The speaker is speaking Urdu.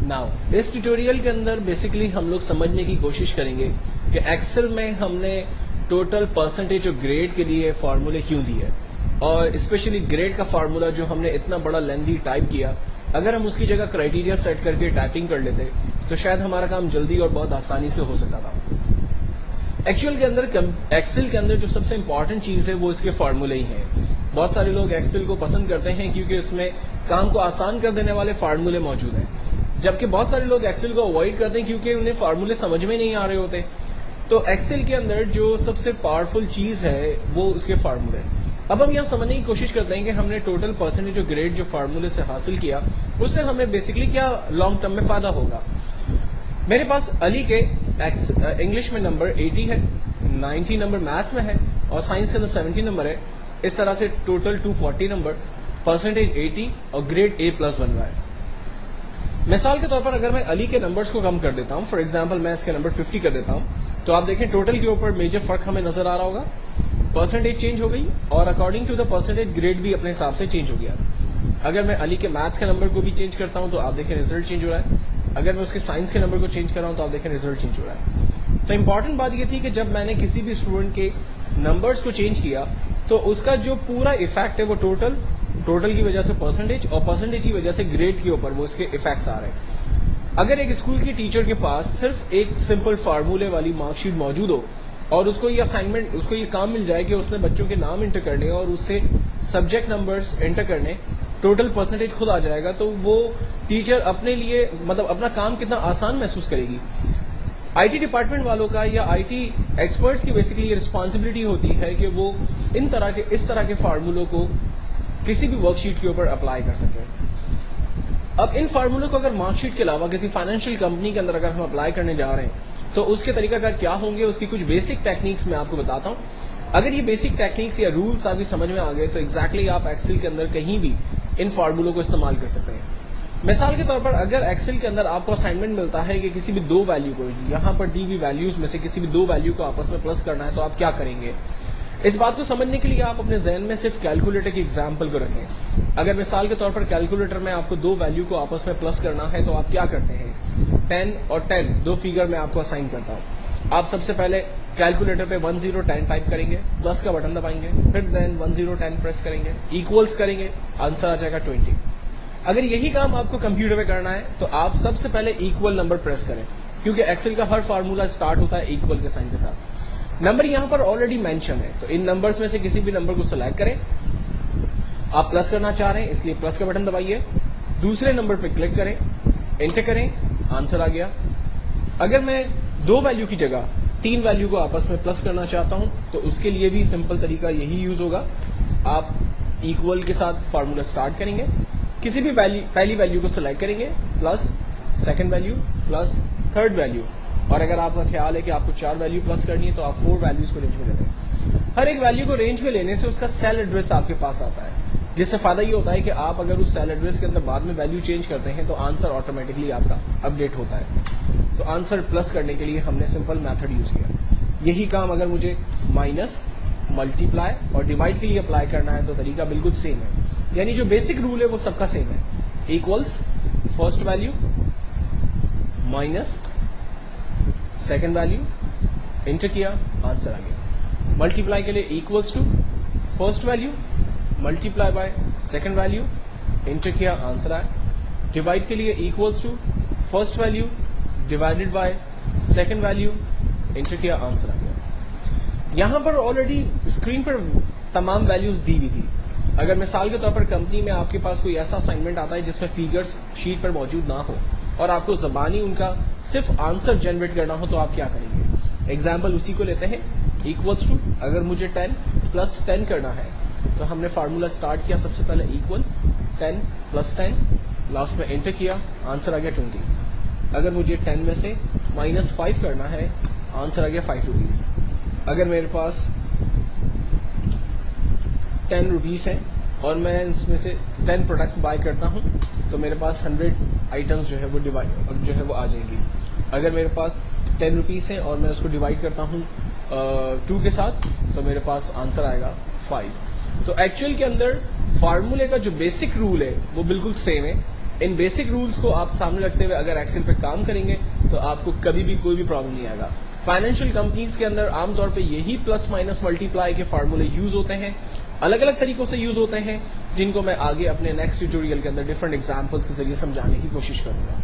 ناؤ اس ٹیوٹوریل کے اندر بیسکلی ہم لوگ سمجھنے کی کوشش کریں گے کہ ایکسل میں ہم نے ٹوٹل پرسنٹیج اور گریڈ کے لیے فارمولے کیوں دیے، اور اسپیشلی گریڈ کا فارمولا جو ہم نے اتنا بڑا لیندی ٹائپ کیا، اگر ہم اس کی جگہ کرائٹیریا سیٹ کر کے ٹائپنگ کر لیتے تو شاید ہمارا کام جلدی اور بہت آسانی سے ہو سکتا تھا۔ ایکسل کے اندر جو سب سے امپورٹنٹ چیز ہے وہ اس کے فارمولے ہی ہیں۔ بہت سارے لوگ ایکسل کو پسند کرتے ہیں کیونکہ اس میں کام کو آسان کر دینے والے فارمولے موجود ہیں، جبکہ بہت سارے لوگ ایکسل کو اوائڈ کرتے ہیں کیونکہ انہیں فارمولے سمجھ میں نہیں آ رہے ہوتے۔ تو ایکسل کے اندر جو سب سے پاورفل چیز ہے وہ اس کے فارمولے۔ اب ہم یہاں سمجھنے کی کوشش کرتے ہیں کہ ہم نے ٹوٹل پرسنٹیج اور گریڈ جو فارمولے سے حاصل کیا اس سے ہمیں بیسکلی کیا لانگ ٹرم میں فائدہ ہوگا۔ میرے پاس علی کے انگلش میں نمبر 80 ہے، 90 نمبر میتھس میں ہے اور سائنس کے اندر 70 نمبر ہے۔ اس طرح سے ٹوٹل 240 نمبر، پرسنٹیج 80 اور گریڈ A+ بن رہا ہے۔ مثال کے طور پر اگر میں علی کے نمبرز کو کم کر دیتا ہوں، فار ایگزامپل میں اس کے نمبر 50 کر دیتا ہوں، تو آپ دیکھیں ٹوٹل کے اوپر میجر فرق ہمیں نظر آ رہا ہوگا۔ پرسنٹیج چینج ہو گئی اور according to the percentage grade بھی اپنے حساب سے چینج ہو گیا۔ اگر میں علی کے میتھس کے نمبر کو بھی چینج کرتا ہوں تو آپ دیکھیں ریزلٹ چینج ہو رہا ہے۔ اگر میں اس کے سائنس کے نمبر کو چینج کر رہا ہوں تو آپ دیکھیں ریزلٹ چینج ہو رہا ہے۔ تو امپورٹنٹ بات یہ تھی کہ جب میں نے کسی بھی اسٹوڈنٹ کے نمبرز کو چینج کیا تو اس کا جو پورا افیکٹ ہے وہ ٹوٹل کی وجہ سے پرسنٹیج اور پرسنٹیج کی وجہ سے گریڈ کے اوپر وہ اس کے افیکٹس آ رہے ہیں۔ اگر ایک اسکول کی ٹیچر کے پاس صرف ایک سمپل فارمولے والی مارک شیٹ موجود ہو اور اس کو یہ کام مل جائے کہ اس نے بچوں کے نام انٹر کرنے اور اس سے سبجیکٹ نمبرز انٹر کرنے، ٹوٹل پرسنٹیج خود آ جائے گا، تو وہ ٹیچر اپنے لیے اپنا کام کتنا آسان محسوس کرے گی۔ آئی ٹی ڈپارٹمنٹ والوں کا یا آئی ٹی ایکسپرٹس کی بیسکلی یہ رسپانسبلٹی ہوتی ہے کہ وہ اس طرح کے فارمولوں کو کسی بھی ورک شیٹ کے اوپر اپلائی کر سکیں۔ اب ان فارمولوں کو اگر مارک شیٹ کے علاوہ کسی فائنینشیل کمپنی کے اندر اگر ہم اپلائی کرنے جا رہے ہیں تو اس کے طریقہ کار کیا ہوں گے، اس کی کچھ بیسک ٹیکنیکس میں آپ کو بتاتا ہوں۔ اگر یہ بیسک ٹیکنیکس یا رولس آپ کی سمجھ میں آ گئے تو ایگزیکٹلی آپ ایکسل کے اندر کہیں بھی ان فارمولوں کو استعمال کر سکتے ہیں۔ مثال کے طور پر اگر ایکسل کے اندر آپ کو اسائنمنٹ ملتا ہے کہ کسی بھی دو ویلیو کو، یہاں پر دی ہوئی ویلیوز میں سے کسی بھی دو ویلیو کو آپس میں پلس کرنا ہے تو آپ کیا کریں گے؟ اس بات کو سمجھنے کے لیے آپ اپنے ذہن میں صرف کیلکولیٹر کی ایگزامپل کو رکھیں۔ اگر مثال کے طور پر کیلکولیٹر میں آپ کو دو ویلیو کو آپس میں پلس کرنا ہے تو آپ کیا کرتے ہیں؟ 10 اور 10 دو فگر میں آپ کو اسائن کرتا ہوں۔ آپ سب سے پہلے کیلکولیٹر پہ 1010 ٹائپ کریں گے، پلس کا بٹن دبائیں گے، پھر دین 1010 پریس کریں گے، ایکولز کریں گے، آنسر آ جائے گا 20۔ اگر یہی کام آپ کو کمپیوٹر پہ کرنا ہے تو آپ سب سے پہلے ایکول نمبر پریس کریں، کیونکہ ایکسل کا ہر فارمولا اسٹارٹ ہوتا ہے ایکول کے سائن کے ساتھ۔ نمبر یہاں پر آلریڈی مینشن ہے، تو ان نمبرز میں سے کسی بھی نمبر کو سلیکٹ کریں۔ آپ پلس کرنا چاہ رہے ہیں اس لیے پلس کا بٹن دبائیے، دوسرے نمبر پہ کلک کریں، انٹر کریں، آنسر آ گیا۔ اگر میں دو ویلیو کی جگہ 3 ویلیو کو آپس میں پلس کرنا چاہتا ہوں تو اس کے لیے بھی سمپل طریقہ یہی یوز ہوگا۔ آپ ایکول کے ساتھ فارمولا اسٹارٹ کریں گے، کسی بھی پہلی ویلیو کو سلیکٹ کریں گے، plus second value plus third value, اور اگر آپ کا خیال ہے کہ آپ کو 4 ویلیو پلس کرنی ہے تو آپ 4 ویلیوز کو رینج میں لیتے ہیں۔ ہر ایک ویلیو کو رینج میں لینے سے اس کا سیل ایڈریس آپ کے پاس آتا ہے، جس سے فائدہ یہ ہوتا ہے کہ آپ اگر اس سیل ایڈریس کے اندر بعد میں ویلیو چینج کرتے ہیں تو آنسر آٹومیٹکلی آپ کا اپڈیٹ ہوتا ہے۔ تو آنسر پلس کرنے کے لیے ہم نے سمپل میتھڈ یوز کیا۔ یہی کام اگر مجھے مائنس، ملٹیپلائی اور ڈیوائڈ کے لیے اپلائی کرنا ہے تو طریقہ بالکل سیم ہے، یعنی جو بیسک رول ہے وہ سب کا سیم ہے۔ Equals first value minus second value, enter کیا، آنسر آ گیا۔ ملٹیپلائی کے لیے equals to first value multiply by second value, enter کیا، آنسر آیا۔ ڈیوائڈ کے لیے equals to first value divided by second value, enter کیا، آنسر آ گیا۔ یہاں پر آلریڈی اسکرین پر تمام ویلیوز دی ہوئی تھی۔ اگر مثال کے طور پر کمپنی میں آپ کے پاس کوئی ایسا اسائنمنٹ آتا ہے جس میں فیگرز شیٹ پر موجود نہ ہو اور آپ کو زبانی ان کا صرف آنسر جنریٹ کرنا ہو تو آپ کیا کریں گے؟ ایگزامپل اسی کو لیتے ہیں، ایکولس ٹو اگر مجھے 10 پلس 10 کرنا ہے تو ہم نے فارمولا اسٹارٹ کیا، سب سے پہلے ایکول 10 پلس 10، لاسٹ میں انٹر کیا، آنسر آ گیا 20۔ اگر مجھے 10 میں سے مائنس 5 کرنا ہے، آنسر آ گیا 5 روپیز۔ اگر میرے پاس 10 روپیز ہیں اور میں اس میں سے 10 پروڈکٹس بائی کرتا ہوں تو میرے پاس 100 آئٹمس جو ہے وہ آ جائیں گی۔ اگر میرے پاس 10 روپیز ہیں اور میں اس کو ڈیوائڈ کرتا ہوں 2 کے ساتھ تو میرے پاس آنسر آئے گا 5۔ تو ایکچوئل کے اندر فارمولے کا جو بیسک رول ہے وہ بالکل سیم ہے، ان بیسک رولز کو آپ سامنے رکھتے ہوئے اگر ایکسل پہ کام کریں گے تو آپ کو کبھی بھی کوئی بھی پرابلم نہیں آئے گا. فائنینشیل کمپنیز کے اندر عام طور پہ یہی پلس مائنس ملٹی پلائی کے فارمولے یوز ہوتے ہیں, الگ الگ طریقوں سے یوز ہوتے ہیں, جن کو میں آگے اپنے نیکسٹ ٹیوٹوریل کے اندر ڈفرنٹ ایگزامپلس کے ذریعے سمجھانے کی کوشش کروں گا.